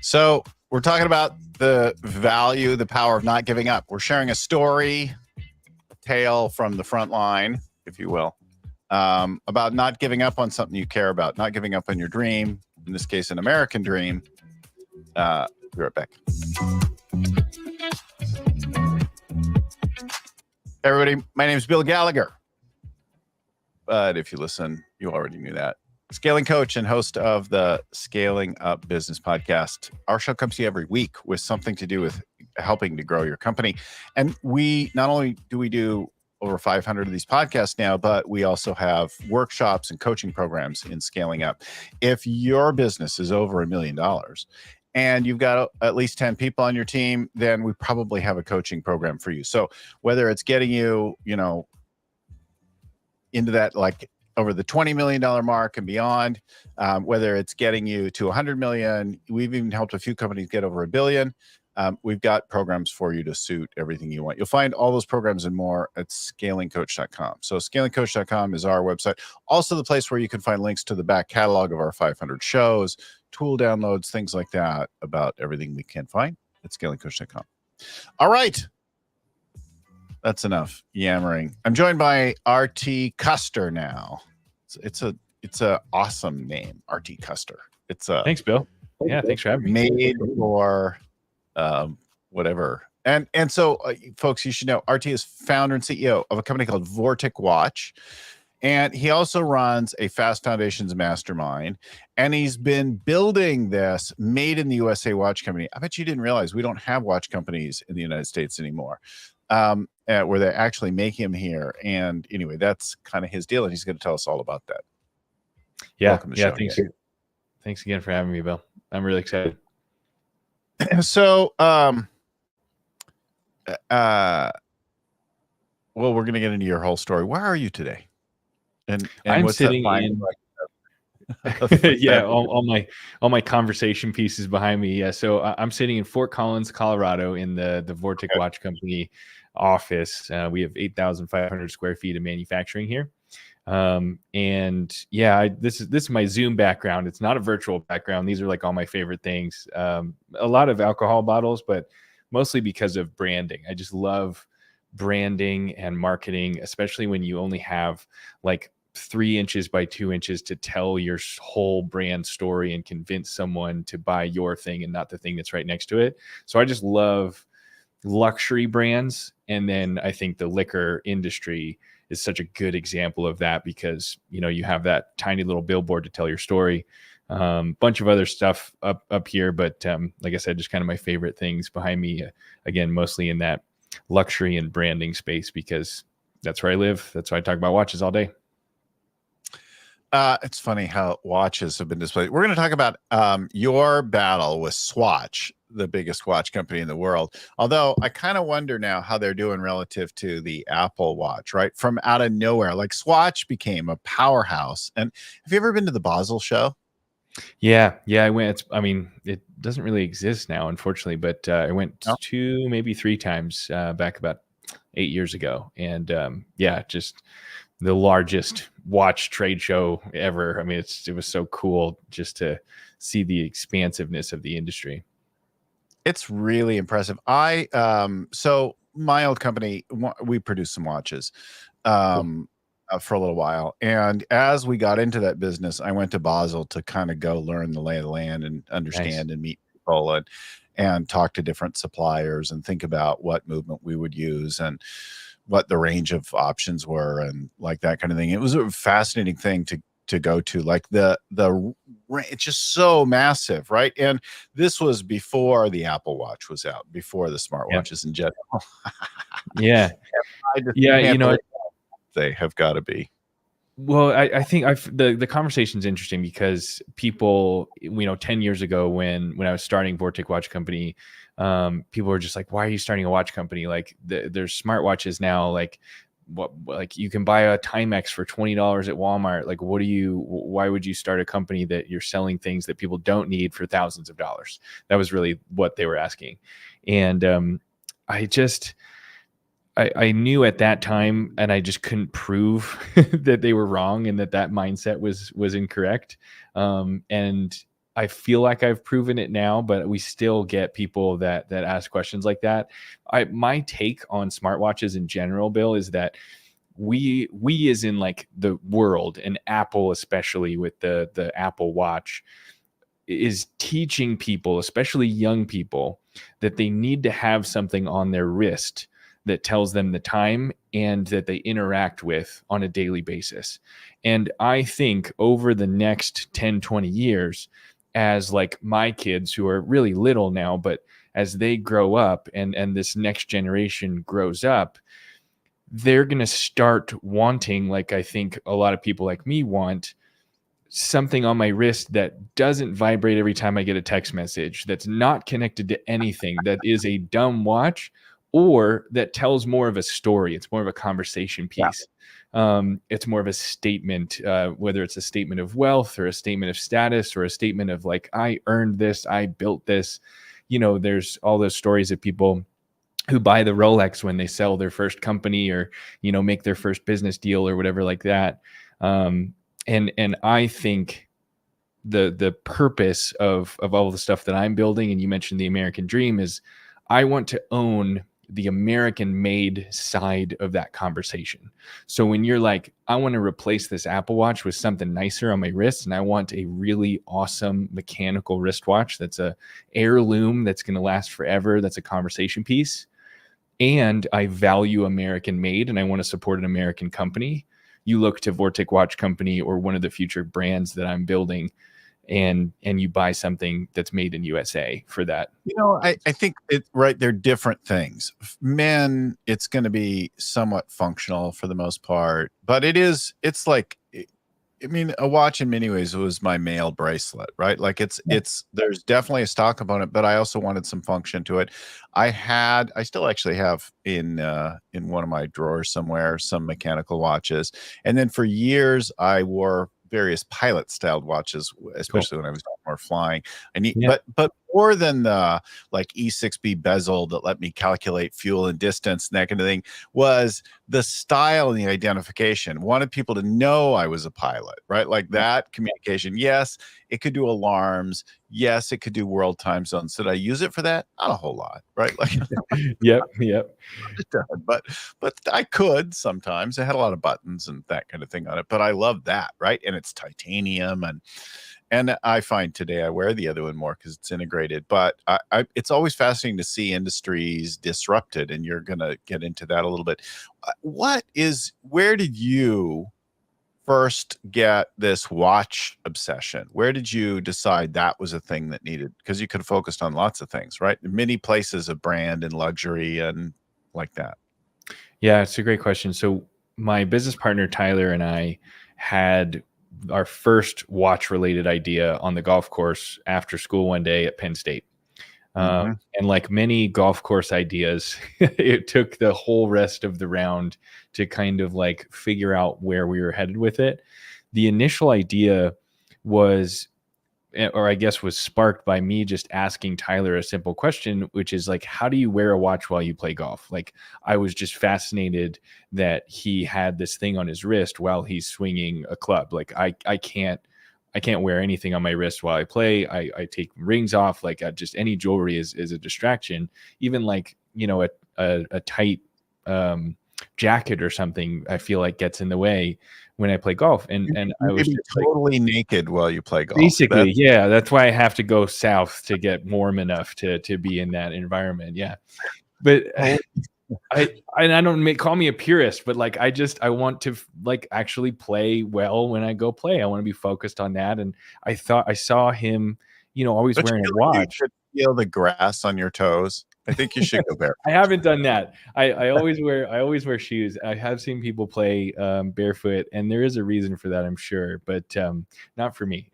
So we're talking about the value, the power of not giving up. We're sharing a story, a tale from the front line, if you will, about not giving up on something you care about, not giving up on your dream, in this case, an American dream. Be right back. Hey everybody, my name is Bill Gallagher. But if you listen, you already knew that. Scaling coach and host of the Scaling Up Business podcast. Our show comes to you every week with something to do with helping to grow your company. And we not only do we do over 500 of these podcasts now, but we also have workshops and coaching programs in scaling up. If your business is over $1 million and you've got at least 10 people on your team, then we probably have a coaching program for you. So whether it's getting you, into that, like over the $20 million mark and beyond, whether it's getting you to 100 million, we've even helped a few companies get over $1 billion. We've got programs for you to suit everything you want. You'll find all those programs and more at scalingcoach.com. So scalingcoach.com is our website. Also the place where you can find links to the back catalog of our 500 shows, tool downloads, things like that, about everything we can find at scalingcoach.com. All right. That's enough yammering. I'm joined by RT Custer now. It's a awesome name, RT Custer. Thanks, Bill. Yeah, thanks for having me. Made for whatever. And so, folks, you should know RT is founder and CEO of a company called Vortic Watch. And he also runs a Fast Foundations mastermind. And he's been building this made in the USA watch company. I bet you didn't realize we don't have watch companies in the United States anymore. Where they're actually making them here. And anyway, that's kind of his deal. And he's going to tell us all about that. Yeah. Welcome to the show. Thanks again for having me, Bill. I'm really excited. So, well, we're going to get into your whole story. Where are you today? And I'm sitting in, yeah, all my conversation pieces behind me. Yeah. So I'm sitting in Fort Collins, Colorado in the Vortic Watch Company office. We have 8,500 square feet of manufacturing here. And yeah, this is my Zoom background. It's not a virtual background. These are like all my favorite things. A lot of alcohol bottles, but mostly because of branding. I just love branding and marketing, especially when you only have like 3 inches by 2 inches to tell your whole brand story and convince someone to buy your thing and not the thing that's right next to it. So I just love luxury brands. And then I think the liquor industry is such a good example of that because, you have that tiny little billboard to tell your story. Bunch of other stuff up here, but like I said, just kind of my favorite things behind me, again, mostly in that luxury and branding space, because that's where I live. That's why I talk about watches all day. It's funny how watches have been displayed. We're going to talk about your battle with Swatch, the biggest watch company in the world. Although I kind of wonder now how they're doing relative to the Apple Watch, right? From out of nowhere, like Swatch became a powerhouse. And have you ever been to the Basel show? Yeah, I went. It doesn't really exist now, unfortunately, but I went 2, maybe 3 times back about 8 years ago. And just the largest watch trade show ever. I mean, it was so cool just to see the expansiveness of the industry. It's really impressive. So my old company, we produced some watches for a little while. And as we got into that business, I went to Basel to kind of go learn the lay of the land and understand and meet people and talk to different suppliers and think about what movement we would use and what the range of options were and like that kind of thing. It was a fascinating thing to go to, like it's just so massive, right? And this was before the Apple Watch was out, before the smartwatches in general. Yeah. They have got to be. Well, I think the conversation's interesting because people, 10 years ago when I was starting Vortic Watch Company, people were just like, why are you starting a watch company? Like there's smartwatches now, like you can buy a Timex for $20 at Walmart. Like, why would you start a company that you're selling things that people don't need for thousands of dollars? That was really what they were asking. And I knew at that time, and I just couldn't prove that they were wrong and that mindset was incorrect. And I feel like I've proven it now, but we still get people that ask questions like that. My take on smartwatches in general, Bill, is that we as in like the world, and Apple especially with the Apple Watch, is teaching people, especially young people, that they need to have something on their wrist that tells them the time and that they interact with on a daily basis. And I think over the next 10, 20 years, as like my kids who are really little now, but as they grow up and this next generation grows up, they're going to start wanting, like I think a lot of people like me want, something on my wrist that doesn't vibrate every time I get a text message, that's not connected to anything, that is a dumb watch, or that tells more of a story. It's more of a conversation piece. It's more of a statement, whether it's a statement of wealth or a statement of status or a statement of like, I earned this, I built this. There's all those stories of people who buy the Rolex when they sell their first company or, make their first business deal or whatever like that. And I think the purpose of all the stuff that I'm building, and you mentioned the American dream, is I want to own the American made side of that conversation. So when you're like, I want to replace this Apple Watch with something nicer on my wrist, and I want a really awesome mechanical wristwatch that's a heirloom that's going to last forever, that's a conversation piece, and I value American made and I want to support an American company, you look to Vortic Watch Company or one of the future brands that I'm building, and you buy something that's made in USA for that. I think they're different things. Men, it's going to be somewhat functional for the most part, but it's like, I mean, a watch in many ways was my male bracelet, right? Like there's definitely a stock component, but I also wanted some function to it. I still actually have in one of my drawers somewhere, some mechanical watches. And then for years I wore various pilot styled watches, especially when I was doing more flying. But more than the like E6B bezel that let me calculate fuel and distance and that kind of thing, was the style and the identification. Wanted people to know I was a pilot, right? Like that communication. Yes, it could do alarms. Yes, it could do world time zones. Did I use it for that? Not a whole lot, right? Like, yep. But I could sometimes. It had a lot of buttons and that kind of thing on it. But I love that, right? And it's titanium, and I find today I wear the other one more because it's integrated. But it's always fascinating to see industries disrupted, and you're gonna get into that a little bit. Where did you first get this watch obsession? Where did you decide that was a thing that needed? Because you could have focused on lots of things, right? Many places of brand and luxury and like that. Yeah, it's a great question. So my business partner Tyler and I had our first watch related idea on the golf course after school one day at Penn State. And like many golf course ideas, it took the whole rest of the round to kind of like figure out where we were headed with it. The initial idea was, or I guess was sparked by me just asking Tyler a simple question, which is like, how do you wear a watch while you play golf? Like, I was just fascinated that he had this thing on his wrist while he's swinging a club. Like I can't wear anything on my wrist while I play. I take rings off. Like just any jewelry is a distraction. Even like, a tight jacket or something, I feel like gets in the way when I play golf. And I was just totally naked while you play golf. Basically, yeah. That's why I have to go south to get warm enough to be in that environment. Yeah. But I don't call me a purist, but like I want to like actually play well when I go play. I want to be focused on that. And I thought I saw him, always wearing a watch. You should feel the grass on your toes. I think you should go barefoot. I haven't done that. I always wear shoes. I have seen people play barefoot, and there is a reason for that, I'm sure, but not for me.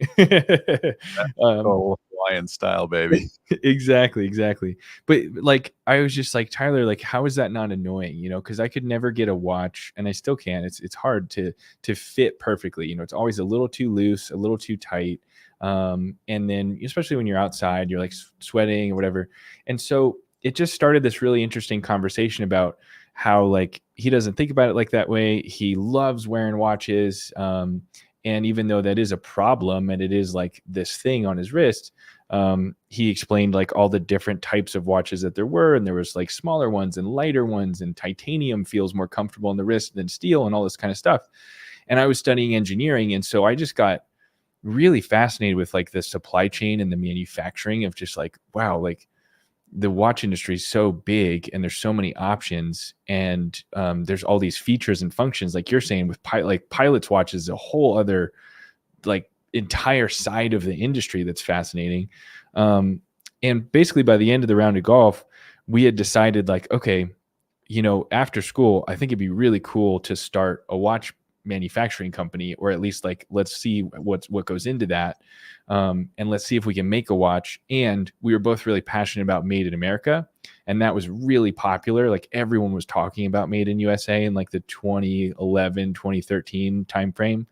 Hawaiian style, baby. Exactly. But like, I was just like, Tyler, like, how is that not annoying? Because I could never get a watch, and I still can't. It's hard to fit perfectly. It's always a little too loose, a little too tight. And then especially when you're outside, you're like sweating or whatever. And so it just started this really interesting conversation about how like he doesn't think about it like that way. He loves wearing watches. And even though that is a problem and it is like this thing on his wrist, he explained like all the different types of watches that there were. And there was like smaller ones and lighter ones, and titanium feels more comfortable on the wrist than steel and all this kind of stuff. And I was studying engineering. And so I just got really fascinated with like the supply chain and the manufacturing of just like, wow, like the watch industry is so big and there's so many options, and there's all these features and functions like you're saying with like pilot's watch is a whole other like entire side of the industry that's fascinating. And basically by the end of the round of golf, we had decided like, okay, after school, I think it'd be really cool to start a watch manufacturing company, or at least like, let's see what goes into that. And let's see if we can make a watch. And we were both really passionate about Made in America. And that was really popular. Like everyone was talking about Made in USA in like the 2011, 2013 timeframe.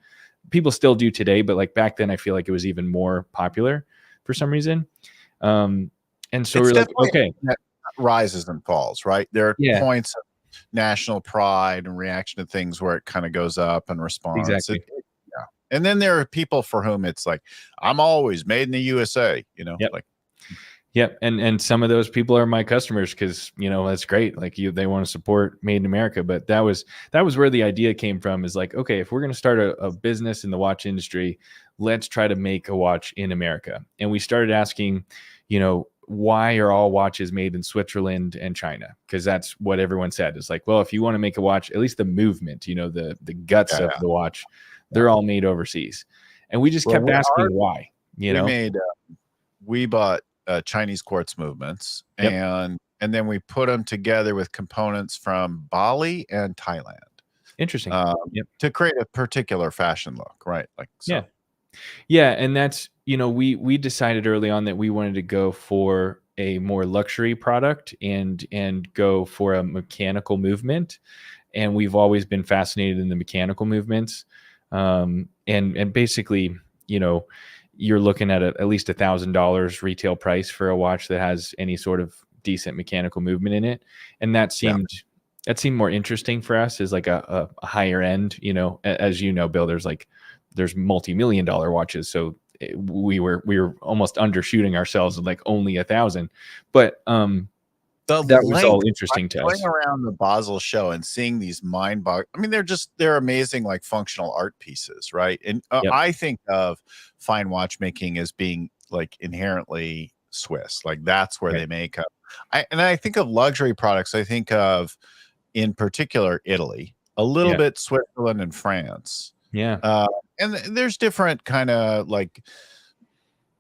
People still do today, but like back then I feel like it was even more popular for some reason. And so It's we're like, definitely okay, rises and falls, right? There are yeah, points of national pride and reaction to things where it kind of goes up and response. exactly. Yeah. And then there are people for whom it's like, I'm always made in the USA, Yep. like, Yep. And some of those people are my customers because, that's great. Like they want to support Made in America. But that was where the idea came from, is like, okay, if we're going to start a business in the watch industry, let's try to make a watch in America. And we started asking, why are all watches made in Switzerland and China? Because that's what everyone said. It's like, well, if you want to make a watch, at least the movement, the guts of the watch, they're all made overseas. And we just kept asking why, we bought Chinese quartz movements, Yep. and then we put them together with components from Bali and Thailand. Interesting. To create a particular fashion look, right? Like, so. Yeah. And that's, we decided early on that we wanted to go for a more luxury product and go for a mechanical movement. And we've always been fascinated in the mechanical movements. And basically, you're looking at at least $1,000 retail price for a watch that has any sort of decent mechanical movement in it. And that seemed more interesting for us as like a higher end, as Bill, there's multi-million-dollar watches. So we were almost undershooting ourselves with like only 1,000, but that was all interesting to us. Going around the Basel show and seeing these mind-boggling, I mean, they're amazing, like functional art pieces, right? And I think of fine watchmaking as being like inherently Swiss, like that's where they make up. I think of luxury products. I think of, in particular, Italy, a little bit Switzerland and France. Yeah. And there's different kind of like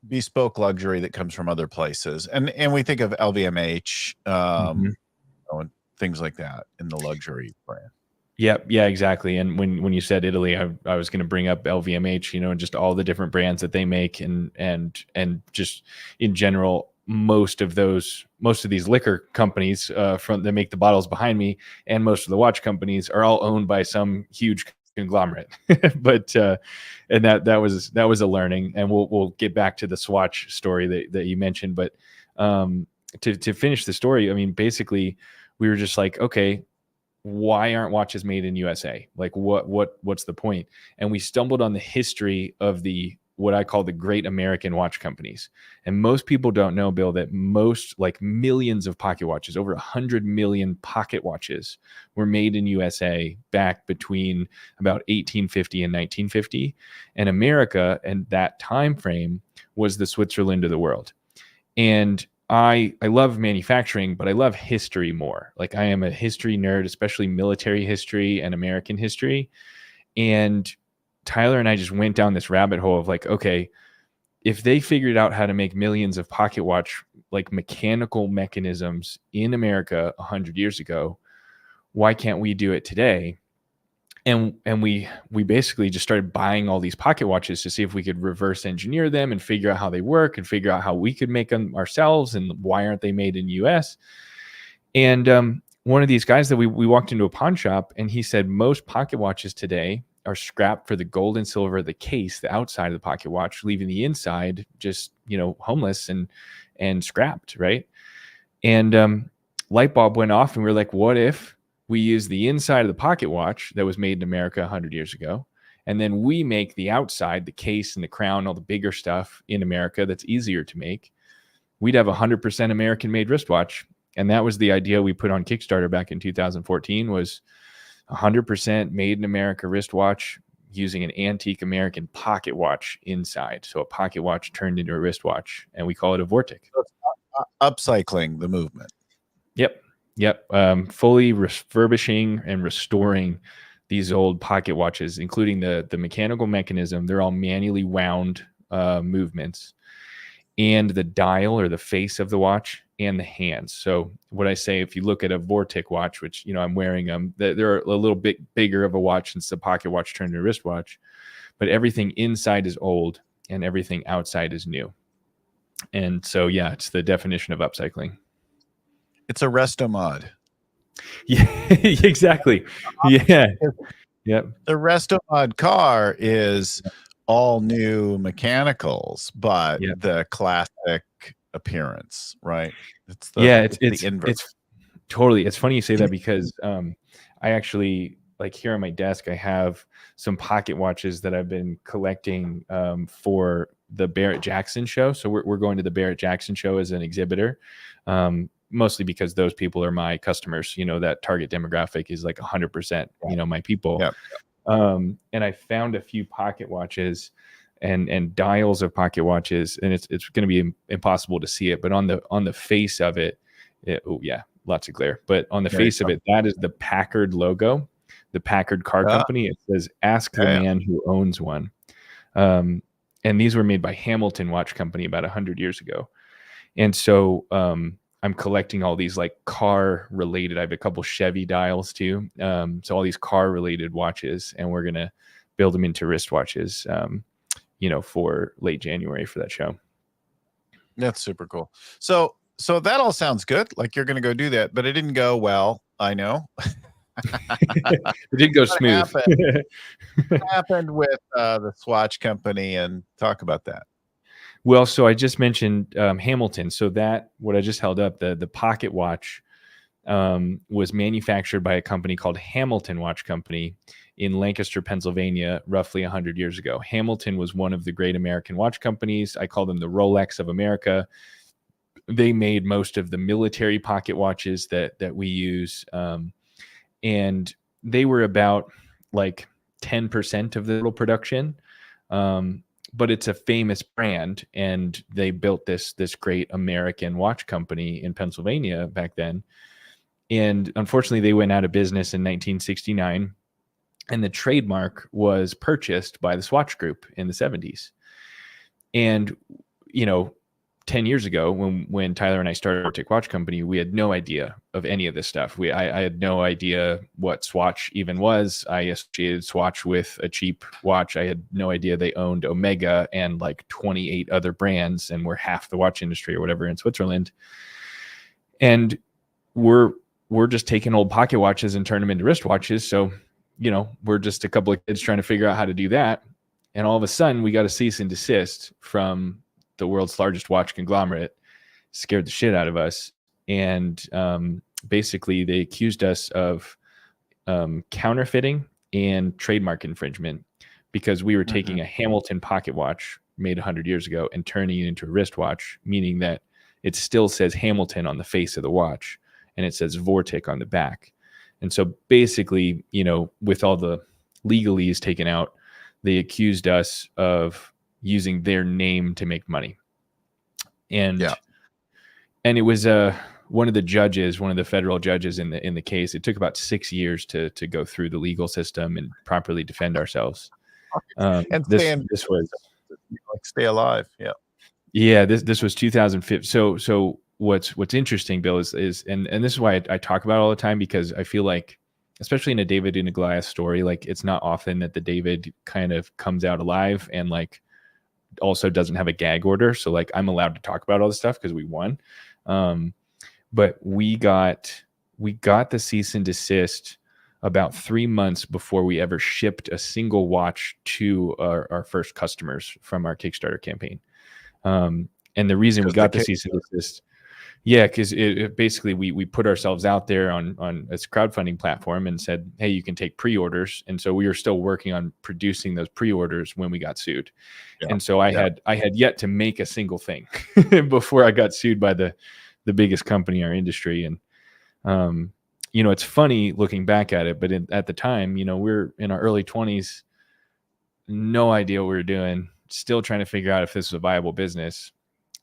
bespoke luxury that comes from other places, and we think of LVMH, and things like that in the luxury brand. Yeah, exactly. And when you said Italy, I was going to bring up LVMH, and just all the different brands that they make, and just in general, most of these liquor companies that make the bottles behind me, and most of the watch companies are all owned by some huge conglomerate. But and that was a learning, and we'll get back to the Swatch story that you mentioned. But to finish the story, I mean, basically, we were just like, okay, why aren't watches made in USA? Like what's the point? And we stumbled on the history of what I call the great American watch companies. And most people don't know, Bill, that most, like millions of pocket watches, over 100 million pocket watches, were made in USA back between about 1850 and 1950. And America, and that time frame, was the Switzerland of the world. And I love manufacturing, but I love history more. Like I am a history nerd, especially military history and American history. And Tyler and I just went down this rabbit hole of like, okay, if they figured out how to make millions of pocket watch, like mechanical mechanisms in America 100 years ago, why can't we do it today? And we basically just started buying all these pocket watches to see if we could reverse engineer them and figure out how they work and figure out how we could make them ourselves and why aren't they made in the US. And one of these guys that we walked into a pawn shop, and he said most pocket watches today are scrapped for the gold and silver of the case, the outside of the pocket watch, leaving the inside just, homeless and scrapped, right? And light bulb went off, and we were like, what if We use the inside of the pocket watch that was made in America 100 years ago. And then we make the outside, the case and the crown, all the bigger stuff in America that's easier to make. We'd have a 100% American made wristwatch. And that was the idea we put on Kickstarter back in 2014, was 100% made in America wristwatch using an antique American pocket watch inside. So a pocket watch turned into a wristwatch, and we call it a Vortic. Upcycling the movement. Yep. Fully refurbishing and restoring these old pocket watches, including the mechanical mechanism. They're all manually wound movements, and the dial or the face of the watch and the hands. So what I say, if you look at a Vortic watch, which, you know, I'm wearing them, they're a little bit bigger of a watch since the pocket watch turned into a wristwatch, but everything inside is old and everything outside is new. And so, yeah, it's the definition of upcycling. It's a resto mod. Yeah, exactly. Yeah. Yep. The resto mod car is all new mechanicals, but the classic appearance, right? It's the, it's the inverse. It's totally. It's funny you say that, because I actually, like, here on my desk, I have some pocket watches that I've been collecting for the Barrett-Jackson show. So we're going to the Barrett-Jackson show as an exhibitor, mostly because those people are my customers. You know, that target demographic is like 100%, you know, my people. Yep. And I found a few pocket watches and dials of pocket watches, and it's going to be impossible to see it, but on the face of it, oh yeah, lots of glare. But on the face of it, that is the Packard logo, the Packard car company. It says, "Ask the man who owns one." And these were made by Hamilton Watch Company about 100 years ago. And so I'm collecting all these like car related. I have a couple Chevy dials too. So all these car related watches, and we're going to build them into wristwatches, you know, for late January for that show. That's super cool. So that all sounds good. Like you're going to go do that, but it didn't go well. I know. It didn't go smooth. What happened with the Swatch company, and talk about that. Well, so I just mentioned Hamilton. So that, what I just held up, the pocket watch was manufactured by a company called Hamilton Watch Company in Lancaster, Pennsylvania, roughly 100 years ago. Hamilton was one of the great American watch companies. I call them the Rolex of America. They made most of the military pocket watches that we use. And they were about like 10% of the total production. But it's a famous brand, and they built this great American watch company in Pennsylvania back then. And unfortunately, they went out of business in 1969, and the trademark was purchased by the Swatch Group in the 70s. And, you know, 10 years ago, when Tyler and I started Vortic Watch Company, we had no idea of any of this stuff. I had no idea what Swatch even was. I associated Swatch with a cheap watch. I had no idea they owned Omega and like 28 other brands and were half the watch industry or whatever in Switzerland. And we're just taking old pocket watches and turn them into wristwatches. So, you know, we're just a couple of kids trying to figure out how to do that. And all of a sudden, we got a cease and desist from the world's largest watch conglomerate. Scared the shit out of us. And basically, they accused us of counterfeiting and trademark infringement, because we were taking a Hamilton pocket watch made 100 years ago and turning it into a wristwatch, meaning that it still says Hamilton on the face of the watch and it says Vortic on the back. And so basically, you know, with all the legalese taken out, they accused us of using their name to make money. And it was one of the judges, one of the federal judges in the case. It took about 6 years to go through the legal system and properly defend ourselves. And this was like stay alive. This was 2005. So what's interesting, Bill, is and this is why I talk about it all the time, because I feel like, especially in a David and a Goliath story, like it's not often that the David kind of comes out alive and like also doesn't have a gag order. So like I'm allowed to talk about all this stuff because we won. But we got the cease and desist about 3 months before we ever shipped a single watch to our first customers from our Kickstarter campaign. And the reason we got the cease and desist, Yeah, because basically we put ourselves out there on this crowdfunding platform and said, hey, you can take pre-orders, and so we were still working on producing those pre-orders when we got sued, Yeah. and so I had yet to make a single thing before I got sued by the biggest company in our industry. And it's funny looking back at it, but at the time, we're in our early 20s, no idea what we were doing, still trying to figure out if this was a viable business,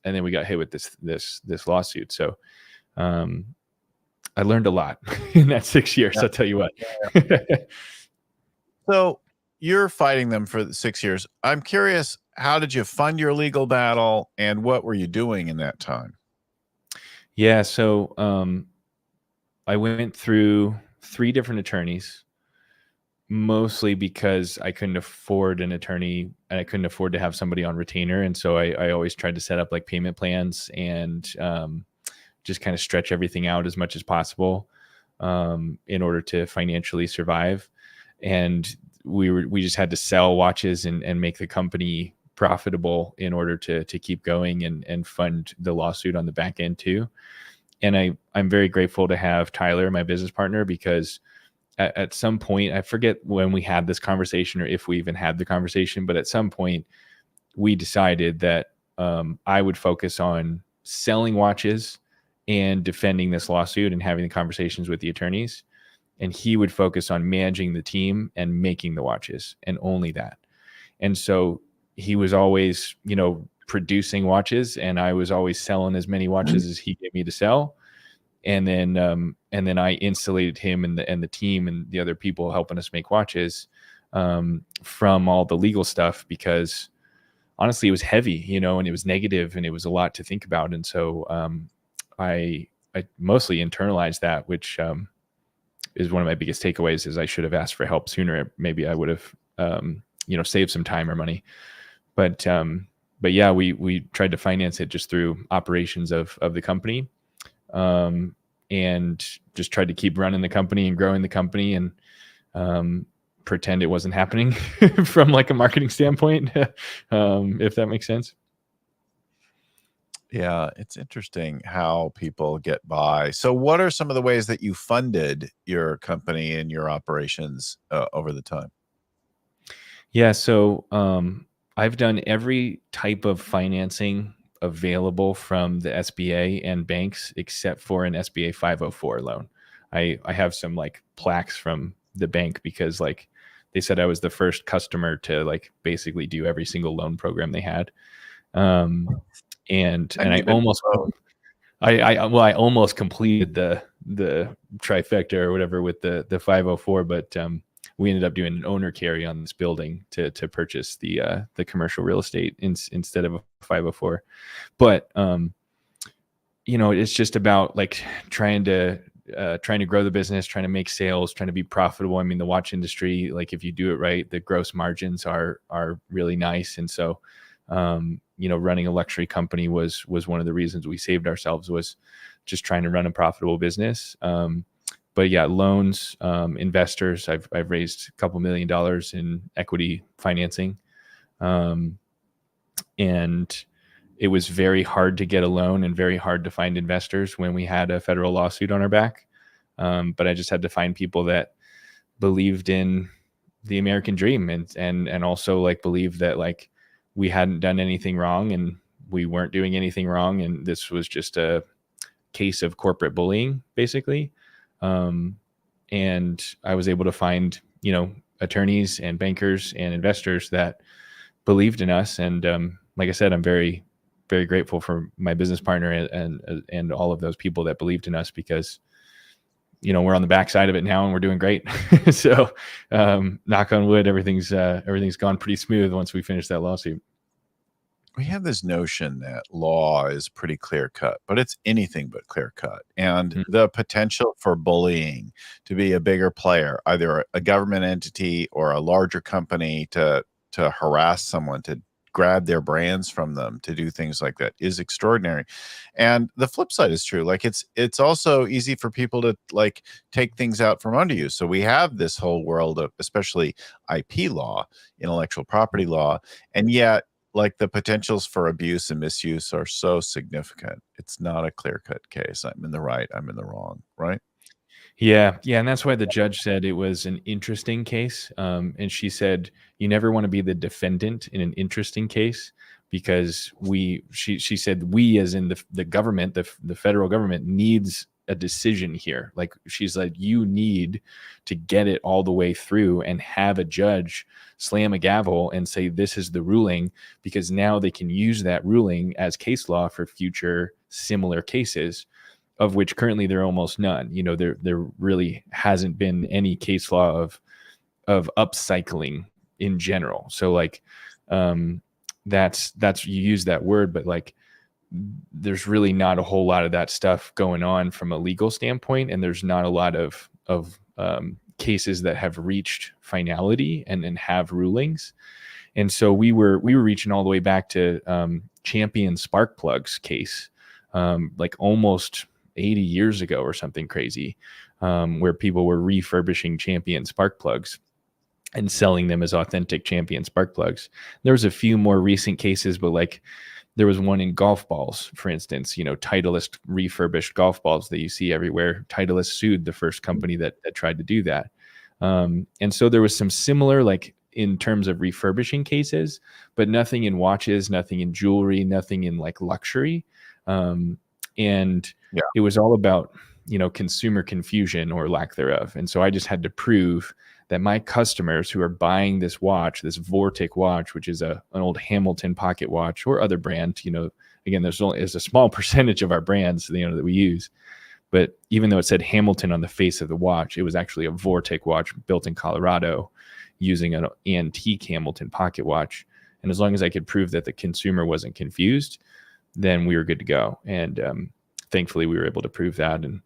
and then we got hit with this lawsuit. So I learned a lot in that 6 years. I'll tell you what. So you're fighting them for 6 years. I'm curious, how did you fund your legal battle, and what were you doing in that time? Yeah. So I went through 3 different attorneys, mostly because I couldn't afford an attorney and I couldn't afford to have somebody on retainer. And so I always tried to set up like payment plans and just kind of stretch everything out as much as possible in order to financially survive. And we just had to sell watches and make the company profitable in order to keep going and fund the lawsuit on the back end too. And I'm very grateful to have Tyler, my business partner, because at some point, I forget when we had this conversation or if we even had the conversation, but at some point we decided that I would focus on selling watches and defending this lawsuit and having the conversations with the attorneys. And he would focus on managing the team and making the watches, and only that. And so he was always, producing watches, and I was always selling as many watches as he gave me to sell. And then I insulated him and the team and the other people helping us make watches from all the legal stuff, because honestly, it was heavy, and it was negative and it was a lot to think about. And so I mostly internalized that, which is one of my biggest takeaways. Is I should have asked for help sooner. Maybe I would have saved some time or money. But yeah, we tried to finance it just through operations of the company. And just tried to keep running the company and growing the company and pretend it wasn't happening from like a marketing standpoint, if that makes sense. Yeah, it's interesting how people get by. So what are some of the ways that you funded your company and your operations over the time? Yeah, so I've done every type of financing available from the SBA and banks except for an SBA 504 loan. I have some like plaques from the bank because like they said I was the first customer to like basically do every single loan program they had. And I almost completed the trifecta or whatever with the 504, but we ended up doing an owner carry on this building to purchase the commercial real estate instead of a 504. But it's just about like trying to grow the business, trying to make sales, trying to be profitable. I mean, the watch industry, like if you do it right, the gross margins are really nice. And so running a luxury company was one of the reasons we saved ourselves, was just trying to run a profitable business. But yeah, loans, investors, I've raised a couple $1 million in equity financing. And it was very hard to get a loan and very hard to find investors when we had a federal lawsuit on our back. But I just had to find people that believed in the American dream and also like believed that like we hadn't done anything wrong and we weren't doing anything wrong. And this was just a case of corporate bullying, basically. And I was able to find, attorneys and bankers and investors that believed in us. And like I said, I'm very, very grateful for my business partner and all of those people that believed in us, because we're on the backside of it now and we're doing great. So knock on wood, everything's gone pretty smooth once we finish that lawsuit. We have this notion that law is pretty clear cut, but it's anything but clear cut. And the potential for bullying to be a bigger player, either a government entity or a larger company to harass someone, to grab their brands from them, to do things like that, is extraordinary. And the flip side is true. Like it's also easy for people to like take things out from under you. So we have this whole world of especially IP law, intellectual property law, and yet like the potentials for abuse and misuse are so significant. It's not a clear-cut case. I'm in the right, I'm in the wrong, right? Yeah, yeah, and that's why the judge said it was an interesting case. And she said you never want to be the defendant in an interesting case because she said we, as in the government, the federal government, needs a decision here. Like she's like, you need to get it all the way through and have a judge slam a gavel and say this is the ruling, because now they can use that ruling as case law for future similar cases, of which currently there are almost none. You know, there really hasn't been any case law of upcycling in general. So like, that's you use that word, but like, there's really not a whole lot of that stuff going on from a legal standpoint, and there's not a lot of cases that have reached finality and have rulings. And so we were reaching all the way back to Champion spark plugs case, like almost 80 years ago or something crazy, where people were refurbishing Champion spark plugs and selling them as authentic Champion spark plugs. There was a few more recent cases, but like there was one in golf balls, for instance, you know, Titleist refurbished golf balls that you see everywhere. Titleist sued the first company that tried to do that. And so there was some similar, like in terms of refurbishing cases, but nothing in watches, nothing in jewelry, nothing in like luxury. And Yeah. it was all about, you know, consumer confusion or lack thereof. And so I just had to prove that my customers who are buying this watch, this Vortic watch, which is an old Hamilton pocket watch or other brand, you know, again, there's a small percentage of our brands, you know, that we use. But even though it said Hamilton on the face of the watch, it was actually a Vortic watch built in Colorado using an antique Hamilton pocket watch. And as long as I could prove that the consumer wasn't confused, then we were good to go. And thankfully we were able to prove that. And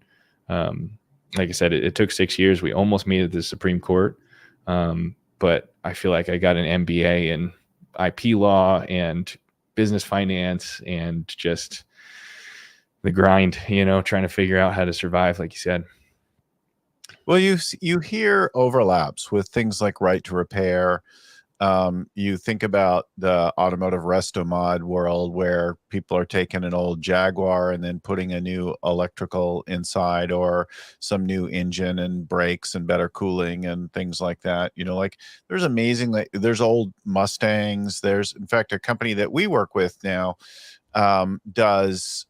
like I said, it took 6 years. We almost made it to the Supreme Court. But I feel like I got an MBA in IP law and business finance and just the grind, you know, trying to figure out how to survive, like you said. Well, you hear overlaps with things like right to repair. You think about the automotive resto-mod world where people are taking an old Jaguar and then putting a new electrical inside or some new engine and brakes and better cooling and things like that. You know, like there's there's old Mustangs. There's, in fact, a company that we work with now does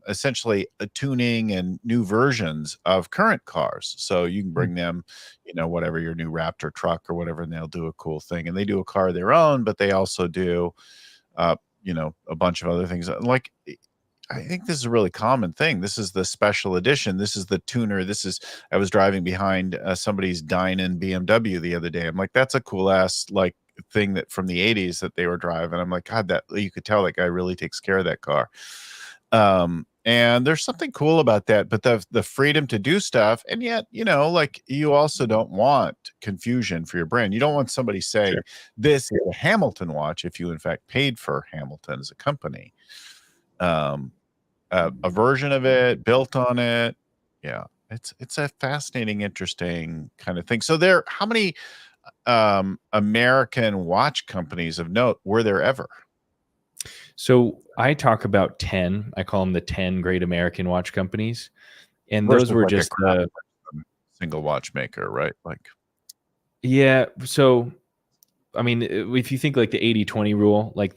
essentially a tuning and new versions of current cars. So you can bring them, you know, whatever your new Raptor truck or whatever, and they'll do a cool thing. And they do a car of their own, but they also do, you know, a bunch of other things. Like, I think this is a really common thing. This is the special edition. This is the tuner. I was driving behind somebody's Dynan BMW the other day. I'm like, that's a cool ass, like, thing that from the 80s that they were driving. I'm like, God, that you could tell that guy really takes care of that car. And there's something cool about that, but the freedom to do stuff. And yet, you know, like you also don't want confusion for your brand. You don't want somebody saying Sure. this is a Hamilton watch if you in fact paid for Hamilton as a company. A version of it built on it. Yeah. It's a fascinating, interesting kind of thing. So how many American watch companies of note were there ever? So I talk about 10. I call them the 10 great American watch companies. And Versus those were like a just single watchmaker, right? Like, yeah. So, I mean, if you think like the 80-20 rule, like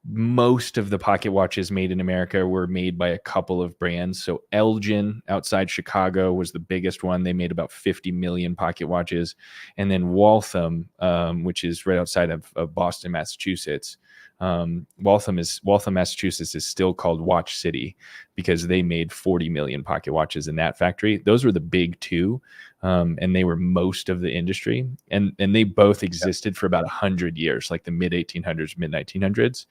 most of the pocket watches made in America were made by a couple of brands. So Elgin outside Chicago was the biggest one. They made about 50 million pocket watches. And then Waltham, which is right outside of Boston, Massachusetts. Waltham, Massachusetts is still called Watch City because they made 40 million pocket watches in that factory. Those were the big two. And they were most of the industry, and they both existed for about 100 years, like the mid 1800s, mid 1900s.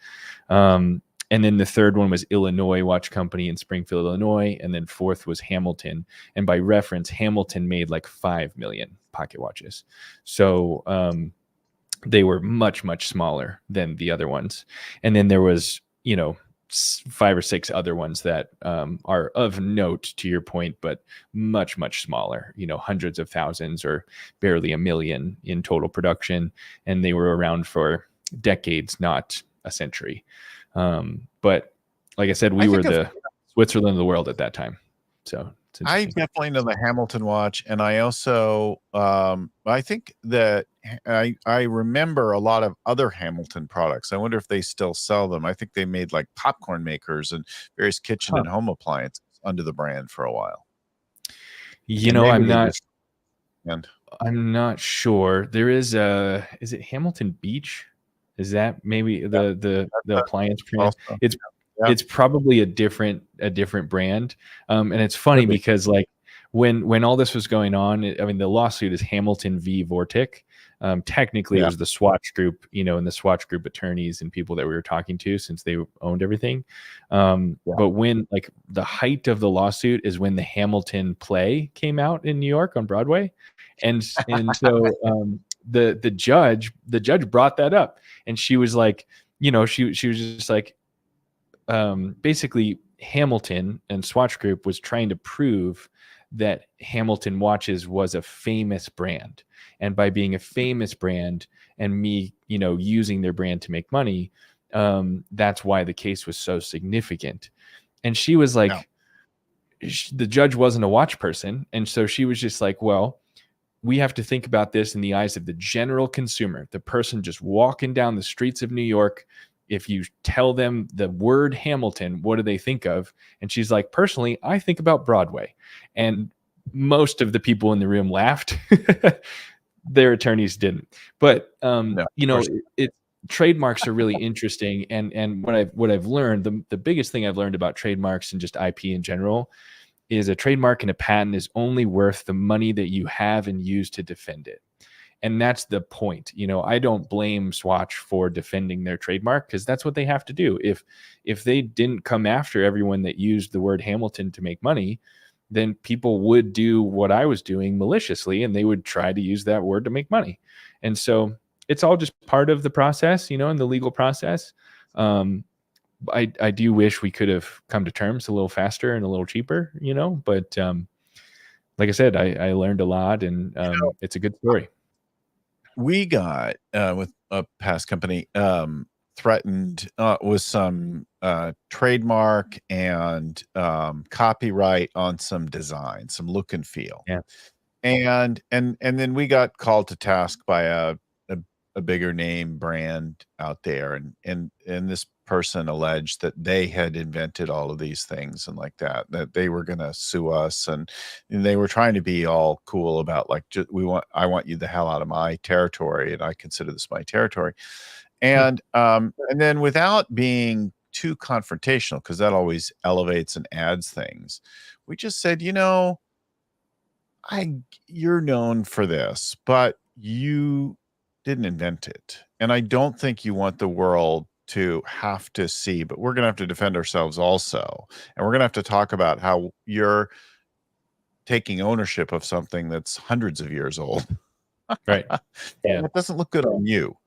And then the third one was Illinois Watch Company in Springfield, Illinois. And then fourth was Hamilton. And by reference, Hamilton made like 5 million pocket watches. So, they were much, much smaller than the other ones. And then there was, you know, 5 or 6 other ones that are of note to your point, but much, much smaller, you know, hundreds of thousands or barely a million in total production. And they were around for decades, not a century. But like I said, we I were think of the Switzerland of the world at that time. So it's I interesting. definitely know the Hamilton watch, and I also I think that I remember a lot of other Hamilton products. I wonder if they still sell them. I think they made like popcorn makers and various kitchen Huh. and home appliances under the brand for a while, You and know, maybe I'm they not just and I'm not sure. There is it Hamilton Beach? Is that maybe yeah, the that's appliance brand? also It's yeah, it's probably a different brand. And it's funny could be. because like when all this was going on, I mean the lawsuit is Hamilton v. Vortic. Technically it Yeah, was the Swatch Group, and the Swatch Group attorneys and people that we were talking to since they owned everything. yeah. But when like the height of the lawsuit is when the Hamilton play came out in New York on Broadway, and so the judge brought that up, and she was like, she was just like, basically Hamilton and Swatch Group was trying to prove that Hamilton watches was a famous brand, and by being a famous brand and me using their brand to make money, that's why the case was so significant. And she was Yeah. like, the judge wasn't a watch person, and so she was just like, well, we have to think about this in the eyes of the general consumer, the person just walking down the streets of New York. If you tell them the word Hamilton, what do they think of? And she's like, personally, I think about Broadway. And most of the people in the room laughed. Their attorneys didn't. But No, of course. trademarks are really interesting. And what I've learned, the biggest thing I've learned about trademarks and just IP in general is a trademark and a patent is only worth the money that you have and use to defend it. And that's the point. I don't blame Swatch for defending their trademark because that's what they have to do. If they didn't come after everyone that used the word Hamilton to make money, then people would do what I was doing maliciously, and they would try to use that word to make money. And so it's all just part of the process, in the legal process. I do wish we could have come to terms a little faster and a little cheaper, but like I said, I learned a lot, and it's a good story. We got with a past company threatened with some trademark and copyright on some design, some look and feel. Yeah. And then we got called to task by a bigger name brand out there, and this person alleged that they had invented all of these things and like that they were going to sue us, and they were trying to be all cool about like, I want you the hell out of my territory, and I consider this my territory. And then without being too confrontational, because that always elevates and adds things, we just said, you're known for this, but you didn't invent it. And I don't think you want the world to have to see, but we're going to have to defend ourselves also. And we're going to have to talk about how you're taking ownership of something that's hundreds of years old. Right. Yeah. It doesn't look good on you.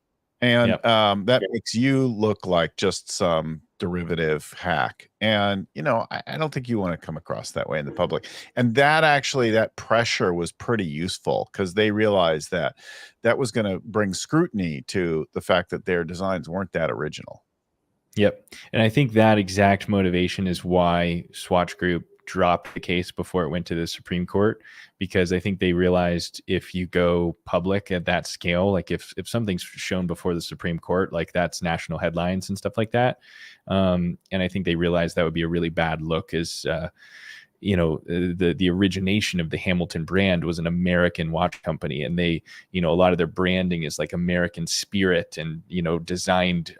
And Yep. that makes you look like just some derivative hack. And, I don't think you want to come across that way in the public. And that pressure was pretty useful because they realized that was going to bring scrutiny to the fact that their designs weren't that original. Yep. And I think that exact motivation is why Swatch Group dropped the case before it went to the Supreme Court, because I think they realized if you go public at that scale, like if something's shown before the Supreme Court, like that's national headlines and stuff like that. And I think they realized that would be a really bad look as, the origination of the Hamilton brand was an American watch company, and they, a lot of their branding is like American spirit and, designed,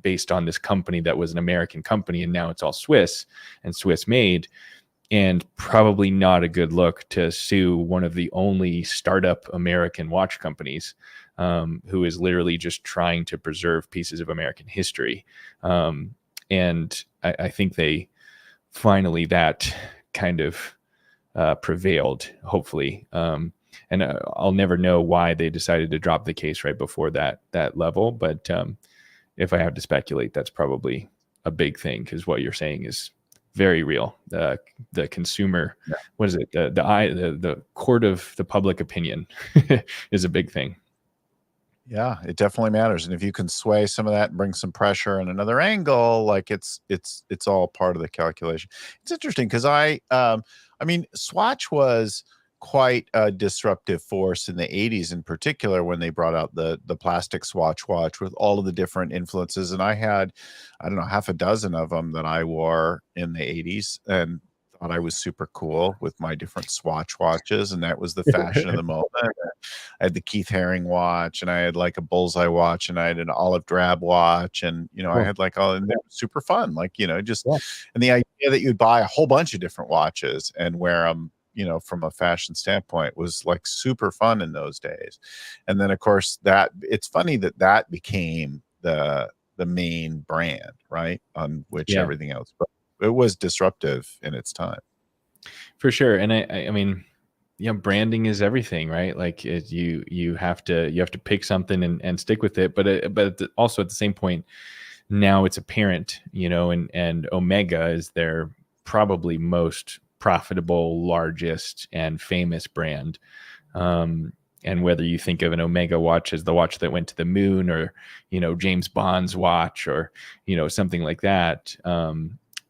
based on this company that was an American company, and now it's all Swiss and Swiss made, and probably not a good look to sue one of the only startup American watch companies, who is literally just trying to preserve pieces of American history. And I think they finally that kind of prevailed, hopefully. And I'll never know why they decided to drop the case right before that level, but if I have to speculate, that's probably a big thing, because what you're saying is very real. The consumer, Yeah. what is it? The court of the public opinion is a big thing. Yeah, it definitely matters. And if you can sway some of that and bring some pressure in another angle, like it's all part of the calculation. It's interesting because I mean, Swatch was quite a disruptive force in the 80s in particular when they brought out the plastic Swatch watch with all of the different influences. And I had, I don't know, half a dozen of them that I wore in the 80s and thought I was super cool with my different Swatch watches, and that was the fashion of the moment. I had the Keith Haring watch, and I had like a bullseye watch, and I had an olive drab watch, and I Cool. had like all, and it was super fun. Like just Yeah. and the idea that you'd buy a whole bunch of different watches and wear them, from a fashion standpoint, was like super fun in those days. And then of course that it's funny that that became the main brand, right, on which Yeah, everything else. But it was disruptive in its time. for sure. And I mean, branding is everything, right? Like you have to pick something and stick with it. But also at the same point, now it's apparent, and Omega is their probably most profitable, largest, and famous brand. And whether you think of an Omega watch as the watch that went to the moon, or James Bond's watch, or something like that,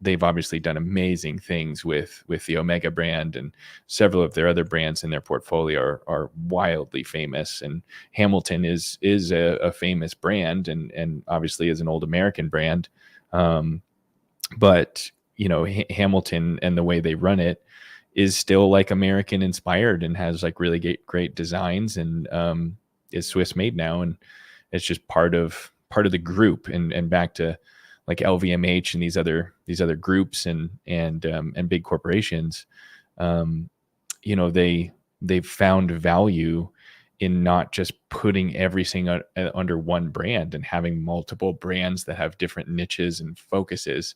they've obviously done amazing things with the Omega brand, and several of their other brands in their portfolio are wildly famous. And Hamilton is a famous brand, and obviously is an old American brand. But Hamilton and the way they run it is still like American inspired, and has like really great designs, and is Swiss made now, and it's just part of the group. And back to like LVMH and these other groups and big corporations, um, they've found value in not just putting everything under one brand, and having multiple brands that have different niches and focuses.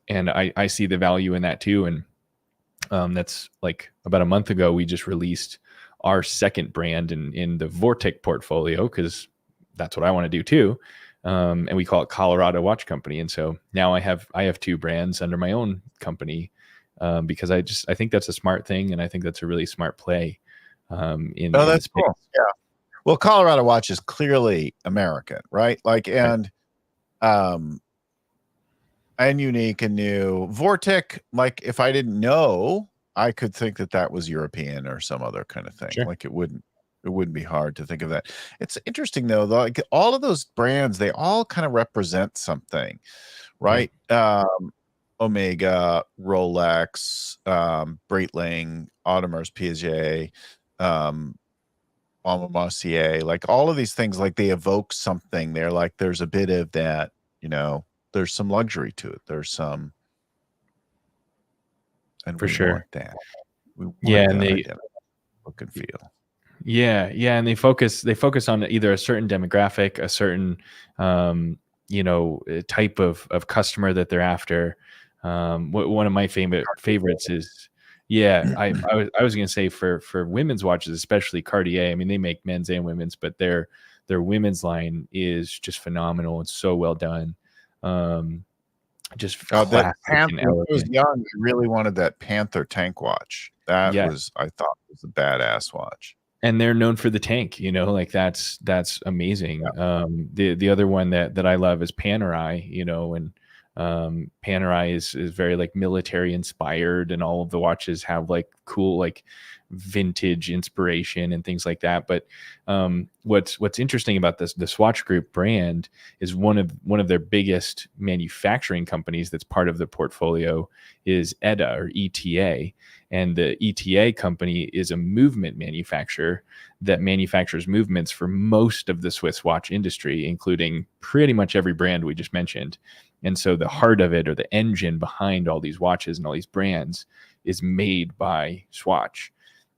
And I see the value in that too. And that's like about a month ago, we just released our second brand in the Vortic portfolio, because that's what I want to do too. And we call it Colorado Watch Company. And so now I have two brands under my own company, because I think that's a smart thing, and I think that's a really smart play, Oh, in the that's space. cool. Yeah. Well, Colorado Watch is clearly American, right? Like, Right. um, and unique and new. Vortic, like, if I didn't know, I could think that that was European or some other kind of thing. Sure. Like, it wouldn't be hard to think of that. It's interesting though, like all of those brands, they all kind of represent something, Yeah, right? Omega, Rolex, Breitling, Audemars Piguet, um, Alma Mercier, like all of these things, like they evoke something. They're like, there's a bit of that, there's some luxury to it. There's some, and for we want sure. that. We Yeah, want and that they identity, look and feel. yeah, and they focus on either a certain demographic, a certain type of customer that they're after. One of my favorites is, yeah, I was gonna say, for women's watches, especially Cartier. I mean, they make men's and women's, but their women's line is just phenomenal. It's so well done. Um, just That classic Panther, and when I was elegant. young, I really wanted that Panther tank watch. That Yeah, was, I thought, was a badass watch. and they're known for the tank, like that's Yeah. amazing. The other one that I love is Panerai, and Panerai is very like military inspired, and all of the watches have like cool like vintage inspiration and things like that. But what's interesting about the Swatch Group brand is one of their biggest manufacturing companies that's part of the portfolio is ETA, or ETA. And the ETA company is a movement manufacturer that manufactures movements for most of the Swiss watch industry, including pretty much every brand we just mentioned. And so the heart of it, or the engine behind all these watches and all these brands, is made by Swatch.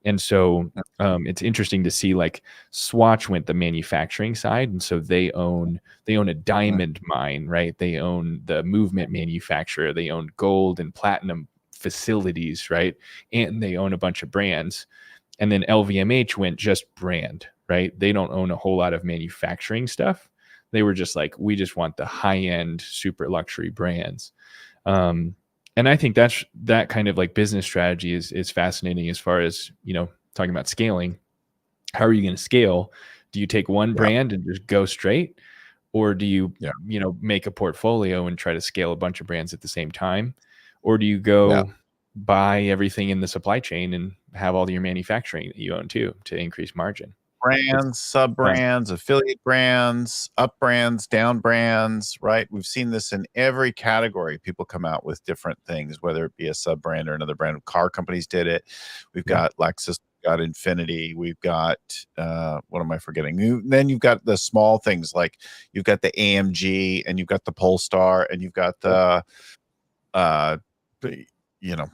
And so it's interesting to see, like, Swatch went the manufacturing side, and so they own a Mhm. diamond mine, right? They own the movement manufacturer, they own gold and platinum facilities, right? And they own a bunch of brands. And then LVMH went just brand, right? They don't own a whole lot of manufacturing stuff. They were just like, we just want the high end, super luxury brands. Um, and I think that kind of like business strategy is fascinating, as far as talking about scaling. How are you going to scale? Do you take one brand and just go straight, or do you Yeah. make a portfolio and try to scale a bunch of brands at the same time, or do you Yeah. go buy everything in the supply chain and have all your manufacturing that you own too to increase margin? Brands, sub brands, affiliate brands, up brands, down brands, right? We've seen this in every category. People come out with different things, whether it be a sub brand or another brand. Car companies did it. We've got Lexus, we've got Infinity, we've got what am I forgetting? Then you've got the small things like you've got the AMG and you've got the Polestar and you've got the uh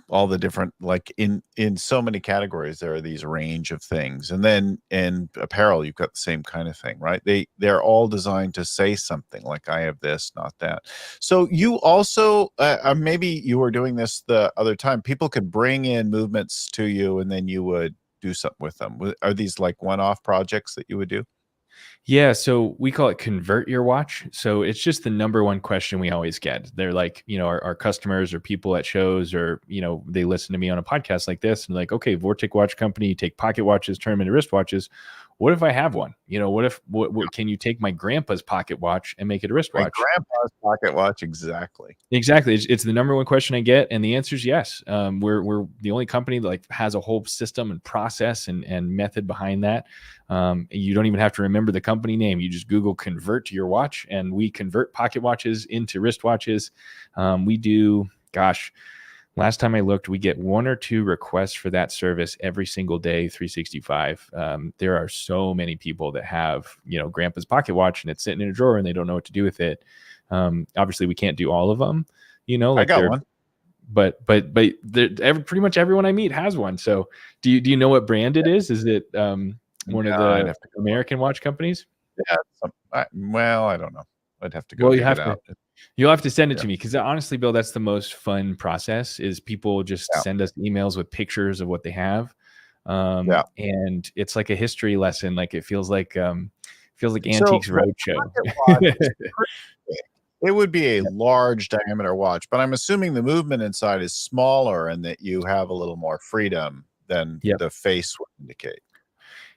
all the different, like in so many categories there are these range of things. And then in apparel you've got the same kind of thing, right? They're all designed to say something like, I have this, not that. So you also maybe you were doing this the other time, people could bring in movements to you and then you would do something with them. Are these like one-off projects that you would do? Yeah, so we call it convert your watch. So it's just the number one question we always get. They're like, our customers or people at shows, or, they listen to me on a podcast like this and like, okay, Vortic Watch Company, you take pocket watches, turn them into wristwatches. What if I have one? What can you take my grandpa's pocket watch and make it a wristwatch? My grandpa's pocket watch, exactly. Exactly. It's the number one question I get, and the answer is yes. We're the only company that like has a whole system and process and method behind that. You don't even have to remember the company name. You just Google convert your watch, and we convert pocket watches into wristwatches. We do, last time I looked, we get 1 or 2 requests for that service every single day, 365. There are so many people that have, grandpa's pocket watch and it's sitting in a drawer and they don't know what to do with it. Obviously we can't do all of them, I got one. but pretty much everyone I meet has one. So do you know what brand it is? Is it one of the American watch companies? Yeah. Well, I don't know. I'd have to go dig it out. You'll have to send it to me, because honestly, Bill, that's the most fun process, is people just send us emails with pictures of what they have. And it's like a history lesson. Like it feels like Antiques Roadshow. It would be a large diameter watch, but I'm assuming the movement inside is smaller and that you have a little more freedom than the face would indicate.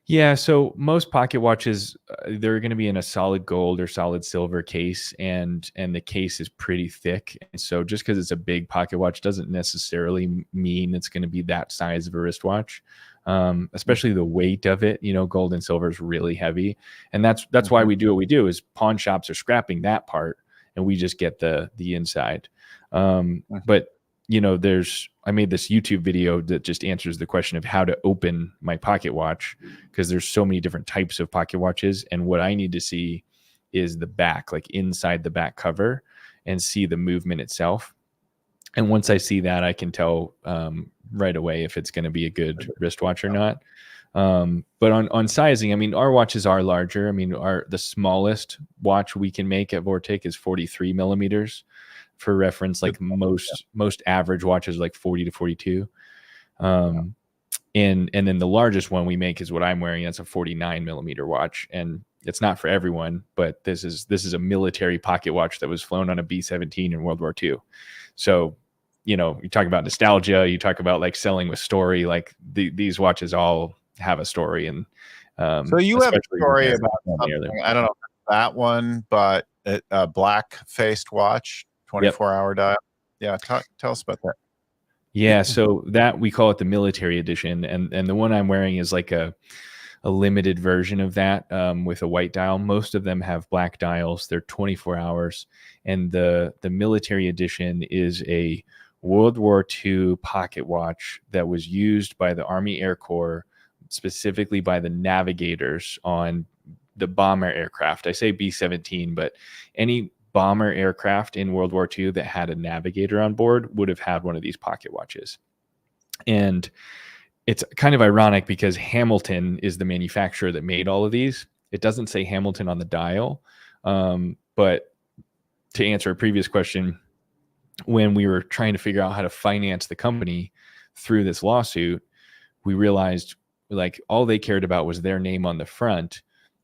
Yeah, so most pocket watches, they're going to be in a solid gold or solid silver case, and the case is pretty thick. And so just because it's a big pocket watch doesn't necessarily mean it's going to be that size of a wristwatch. Especially the weight of it, gold and silver is really heavy, and that's why we do what we do. Is pawn shops are scrapping that part, and we just get the inside. But I made this YouTube video that just answers the question of how to open my pocket watch, because there's so many different types of pocket watches. And what I need to see is the back, like inside the back cover, and see the movement itself. And once I see that, I can tell right away if it's going to be a good wristwatch or not. But on sizing, I mean, our watches are larger. I mean, the smallest watch we can make at Vortic is 43 millimeters. For reference, like most average watches, like 40 to 42. And then the largest one we make is what I'm wearing. That's a 49 millimeter watch, and it's not for everyone, but this is a military pocket watch that was flown on a B-17 in World War II. So, you talk about nostalgia, you talk about like selling with story, like these watches all have a story. And so you have a story about something, I don't know if that one, but a black faced watch, 24-hour dial. Yeah, tell us about that. Yeah, so that we call it the military edition, and the one I'm wearing is like a limited version of that, with a white dial. Most of them have black dials. They're 24 hours, and the military edition is a World War II pocket watch that was used by the Army Air Corps, specifically by the navigators on the bomber aircraft. I say B-17, but any bomber aircraft in World War II that had a navigator on board would have had one of these pocket watches. And it's kind of ironic because Hamilton is the manufacturer that made all of these. It doesn't say Hamilton on the dial. But to answer a previous question, when we were trying to figure out how to finance the company through this lawsuit, we realized like all they cared about was their name on the front.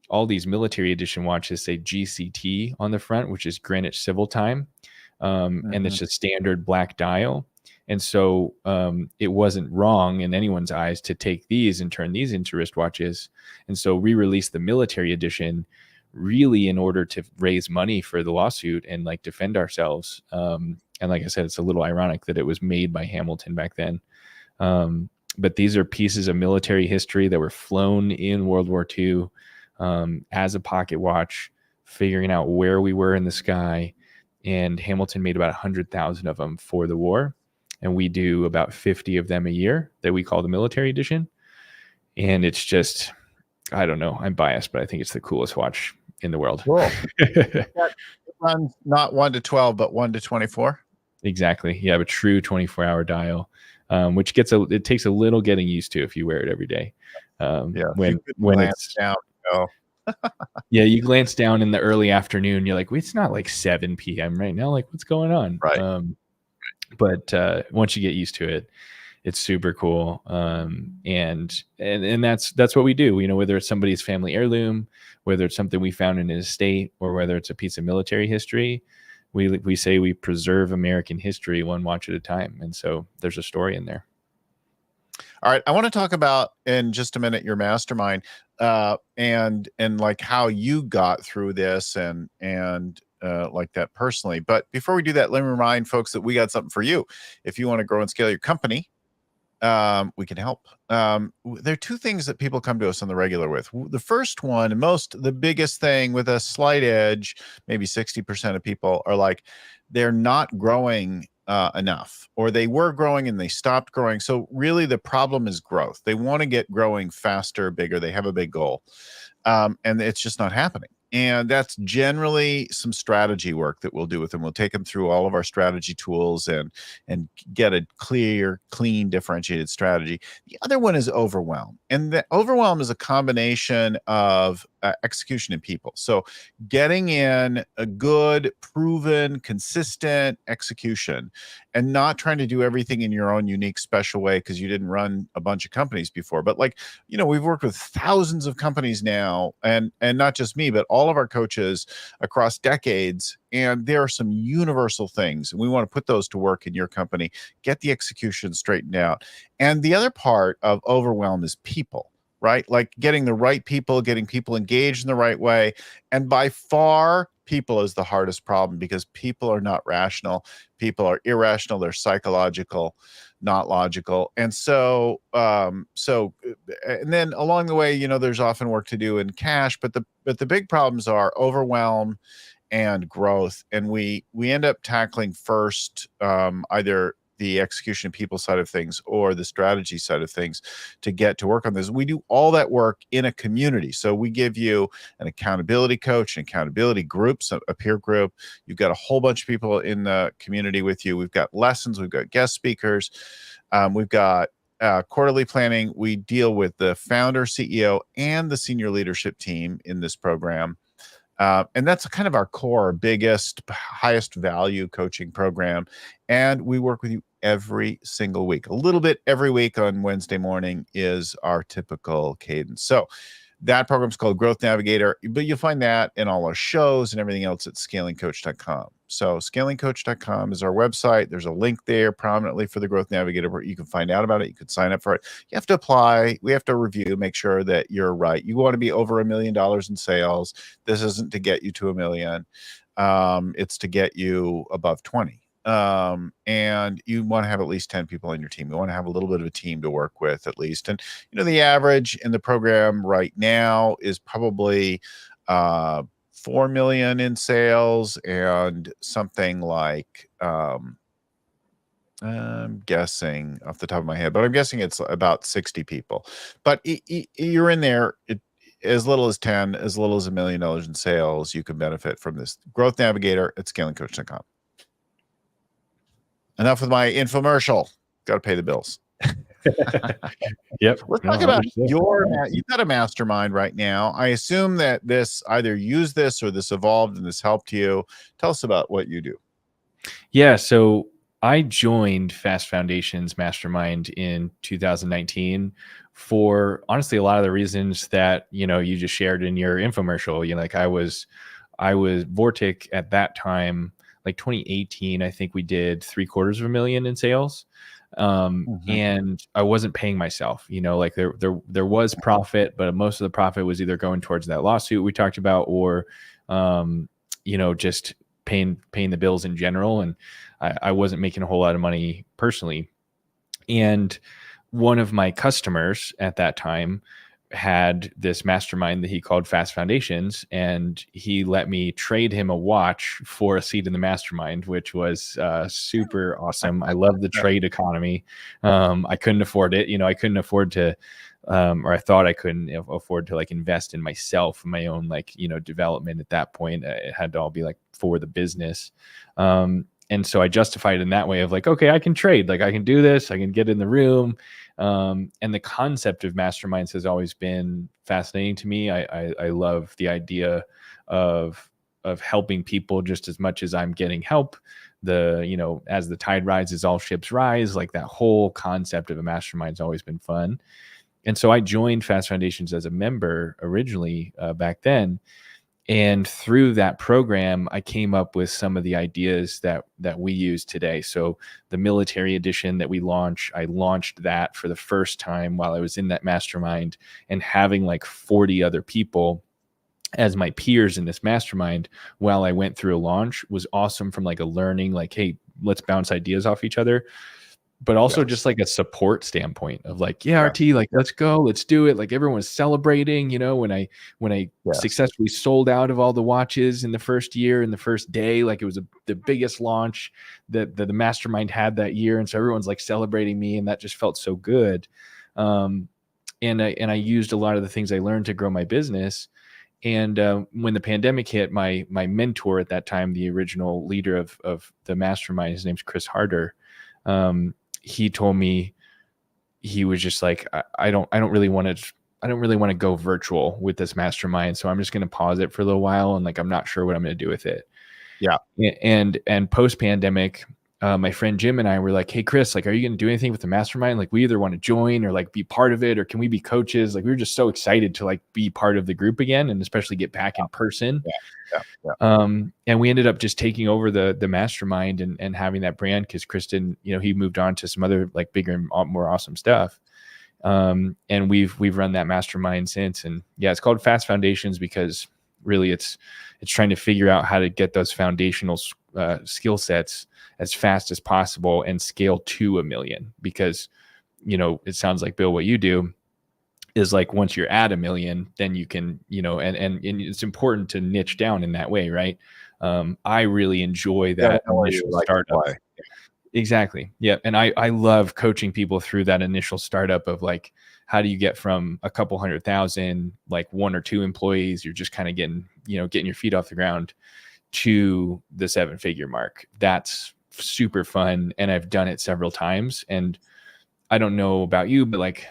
All these military edition watches say GCT on the front, which is Greenwich Civil Time. And it's a standard black dial. And so it wasn't wrong in anyone's eyes to take these and turn these into wristwatches. And so we released the military edition really in order to raise money for the lawsuit and like defend ourselves. And like I said, it's a little ironic that it was made by Hamilton back then. But these are pieces of military history that were flown in World War II as a pocket watch, figuring out where we were in the sky. And Hamilton made about 100,000 of them for the war. And we do about 50 of them a year that we call the military edition. And it's just, I don't know, I'm biased, but I think it's the coolest watch in the world. Cool. It runs not 1 to 12, but 1 to 24. Exactly. You have a true 24-hour dial, which it takes a little getting used to if you wear it every day. When it's down, yeah, you glance down in the early afternoon, you're like, well, it's not like 7 p.m. right now. Like, what's going on? Right. But once you get used to it, it's super cool. And that's what we do. You know, whether it's somebody's family heirloom, whether it's something we found in an estate, or whether it's a piece of military history, we say we preserve American history one watch at a time. And so there's a story in there. All right, I want to talk about in just a minute your mastermind and like how you got through this and like that personally. But before we do that, let me remind folks that we got something for you. If you want to grow and scale your company, we can help. There are two things that people come to us on the regular with. The first one, and the biggest thing with a slight edge, maybe 60% of people are like, they're not growing enough, or they were growing and they stopped growing. So really the problem is growth. They want to get growing faster, bigger. They have a big goal. And it's just not happening. And that's generally some strategy work that we'll do with them. We'll take them through all of our strategy tools and get a clear, clean, differentiated strategy. The other one is overwhelm. And the overwhelm is a combination of execution and people. So getting in a good, proven, consistent execution and not trying to do everything in your own unique, special way because you didn't run a bunch of companies before. But like, you know, we've worked with thousands of companies now, and not just me, but all of our coaches across decades. And there are some universal things, and we want to put those to work in your company. Get the execution straightened out. And the other part of overwhelm is people. Right? Like getting the right people, getting people engaged in the right way. And by far, people is the hardest problem because people are not rational. People are irrational. They're psychological, not logical. And so, and then along the way, you know, there's often work to do in cash, but the big problems are overwhelm and growth. And we end up tackling first, either the execution people side of things or the strategy side of things to get to work on this. We do all that work in a community. So we give you an accountability coach, an accountability group, so a peer group. You've got a whole bunch of people in the community with you. We've got lessons. We've got guest speakers. We've got quarterly planning. We deal with the founder, CEO, and the senior leadership team in this program. And that's kind of our core, biggest, highest value coaching program. And we work with you every single week. A little bit every week on Wednesday morning is our typical cadence. So that program's called Growth Navigator, but you'll find that in all our shows and everything else at scalingcoach.com. So scalingcoach.com is our website. There's a link there prominently for the Growth Navigator where you can find out about it. You can sign up for it. You have to apply. We have to review, make sure that you're right. You want to be over $1 million in sales. This isn't to get you to $1 million. It's to get you above 20. And you want to have at least 10 people on your team. You want to have a little bit of a team to work with at least. And, you know, the average in the program right now is probably 4 million in sales and something like, I'm guessing off the top of my head, but I'm guessing it's about 60 people, but you're in there. As little as 10, as little as $1 million in sales, you can benefit from this Growth Navigator at scalingcoach.com. Enough with my infomercial. Got to pay the bills. Yep. Let's talk about you've got a mastermind right now. I assume that this either used this or this evolved and this helped you. Tell us about what you do. Yeah. So I joined Fast Foundations Mastermind in 2019 for honestly a lot of the reasons that, you know, you just shared in your infomercial. You know, like I was Vortic at that time like 2018, I think we did $750,000 in sales. And I wasn't paying myself, like there was profit, but most of the profit was either going towards that lawsuit we talked about, or, just paying the bills in general. And I wasn't making a whole lot of money personally. And one of my customers at that time had this mastermind that he called Fast Foundations, and he let me trade him a watch for a seat in the mastermind, which was super awesome. I love the trade economy. I couldn't afford it. I couldn't afford to, or I thought I couldn't afford to like invest in myself, my own development at that point. It had to all be like for the business. And so I justified it in that way of like, okay, I can trade, like I can do this, I can get in the room. And the concept of masterminds has always been fascinating to me. I love the idea of helping people just as much as I'm getting help. As the tide rises, all ships rise. Like that whole concept of a mastermind has always been fun. And so I joined Fast Foundations as a member originally back then. And through that program, I came up with some of the ideas that we use today. So the military edition that we launched, I launched that for the first time while I was in that mastermind, and having like 40 other people as my peers in this mastermind while I went through a launch was awesome, from like a learning, like, hey, let's bounce ideas off each other, but also just like a support standpoint of like, yeah, RT, like, let's go, let's do it. Like everyone was celebrating, when I successfully sold out of all the watches in the first year, in the first day, like it was the biggest launch that the mastermind had that year. And so everyone's like celebrating me, and that just felt so good. And I used a lot of the things I learned to grow my business. And when the pandemic hit, my mentor at that time, the original leader of the mastermind, his name's Chris Harder, he told me, he was just like, I don't really want to go virtual with this mastermind. So I'm just going to pause it for a little while. And like, I'm not sure what I'm going to do with it. Yeah. And post pandemic, my friend Jim and I were like, hey, Chris, like, are you going to do anything with the mastermind? Like, we either want to join or like be part of it, or can we be coaches? Like, we were just so excited to like be part of the group again, and especially get back in person. And we ended up just taking over the mastermind and having that brand, because Kristen, he moved on to some other like bigger and more awesome stuff. And we've run that mastermind since. And yeah, it's called Fast Foundations because really it's trying to figure out how to get those foundational skill sets as fast as possible and scale to 1 million. Because, it sounds like, Bill, what you do is like, once you're at 1 million, then you can, and it's important to niche down in that way. Right. I really enjoy that initial startup. Exactly. Yeah. And I love coaching people through that initial startup of like, how do you get from a couple 100,000, like 1 or 2 employees, you're just kind of getting your feet off the ground, to the 7-figure mark. That's super fun. And I've done it several times. And I don't know about you, but like,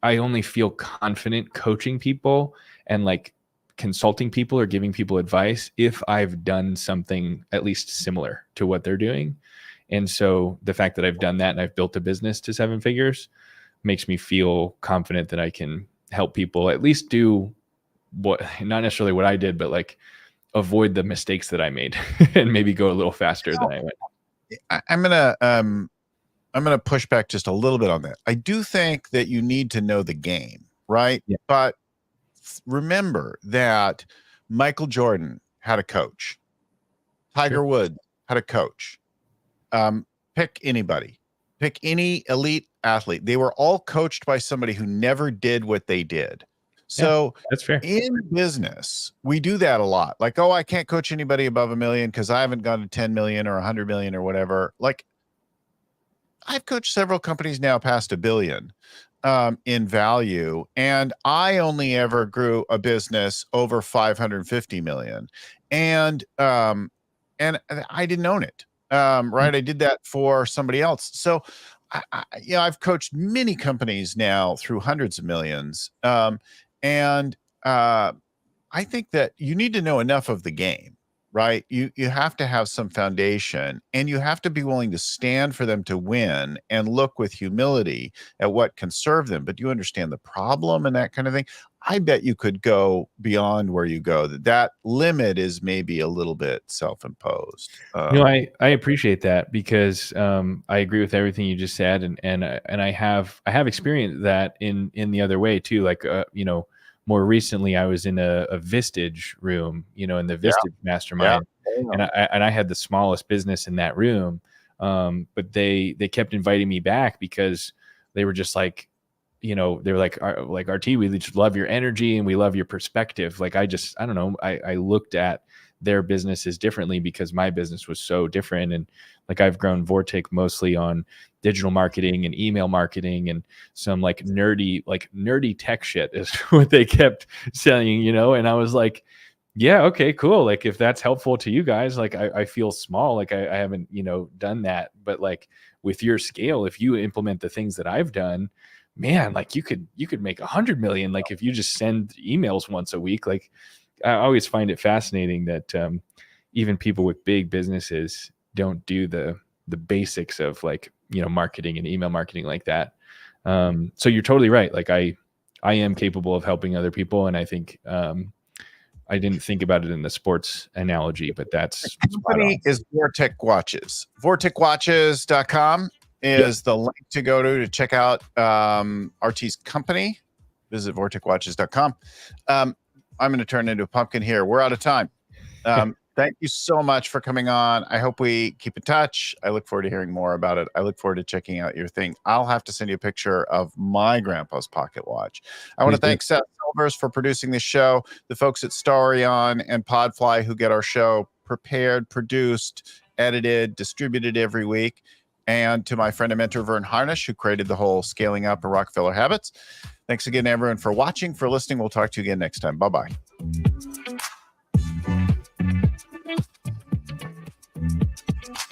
I only feel confident coaching people and like consulting people or giving people advice if I've done something at least similar to what they're doing. And so the fact that I've done that and I've built a business to 7 figures makes me feel confident that I can help people at least do what, not necessarily what I did, but like avoid the mistakes that I made and maybe go a little faster than I went. I'm gonna push back just a little bit on that. I do think that you need to know the game, right? Yeah. But remember that Michael Jordan had a coach. Tiger Woods had a coach. Pick anybody. Pick any elite athlete. They were all coached by somebody who never did what they did. So that's fair. In business, we do that a lot. Like, oh, I can't coach anybody above 1 million because I haven't gone to 10 million or 100 million or whatever. Like, I've coached several companies now past 1 billion in value, and I only ever grew a business over 550 million, and I didn't own it. Right, I did that for somebody else. So, I've coached many companies now through hundreds of millions, and I think that you need to know enough of the game, right? You have to have some foundation, and you have to be willing to stand for them to win and look with humility at what can serve them. But you understand the problem and that kind of thing. I bet you could go beyond where you go. That limit is maybe a little bit self-imposed. I appreciate that because I agree with everything you just said, and I have experienced that in the other way too. Like more recently, I was in a Vistage room, in the Vistage mastermind, and I had the smallest business in that room, but they kept inviting me back because they were just like, they were like RT, we just love your energy and we love your perspective. Like I don't know, I looked at their businesses differently because my business was so different. And like I've grown Vortic mostly on digital marketing and email marketing and some nerdy tech shit is what they kept saying, and I was like, yeah, okay, cool. Like if that's helpful to you guys, like I feel small, like I haven't, done that. But like with your scale, if you implement the things that I've done, man, like you could make 100 million. Like if you just send emails once a week. Like I always find it fascinating that even people with big businesses don't do the basics of like, marketing and email marketing like that. So you're totally right. Like I am capable of helping other people. And I think I didn't think about it in the sports analogy, but that's the company is Vortic Watches. VorticWatches.com is the link to go to check out RT's company. Visit VorticWatches.com. I'm going to turn into a pumpkin here. We're out of time. Thank you so much for coming on. I hope we keep in touch. I look forward to hearing more about it. I look forward to checking out your thing. I'll have to send you a picture of my grandpa's pocket watch. I want to thank Seth Silvers for producing this show, the folks at Starion and Podfly who get our show prepared, produced, edited, distributed every week, and to my friend and mentor, Vern Harnish, who created the whole Scaling Up and Rockefeller Habits. Thanks again, everyone, for watching, for listening. We'll talk to you again next time. Bye-bye.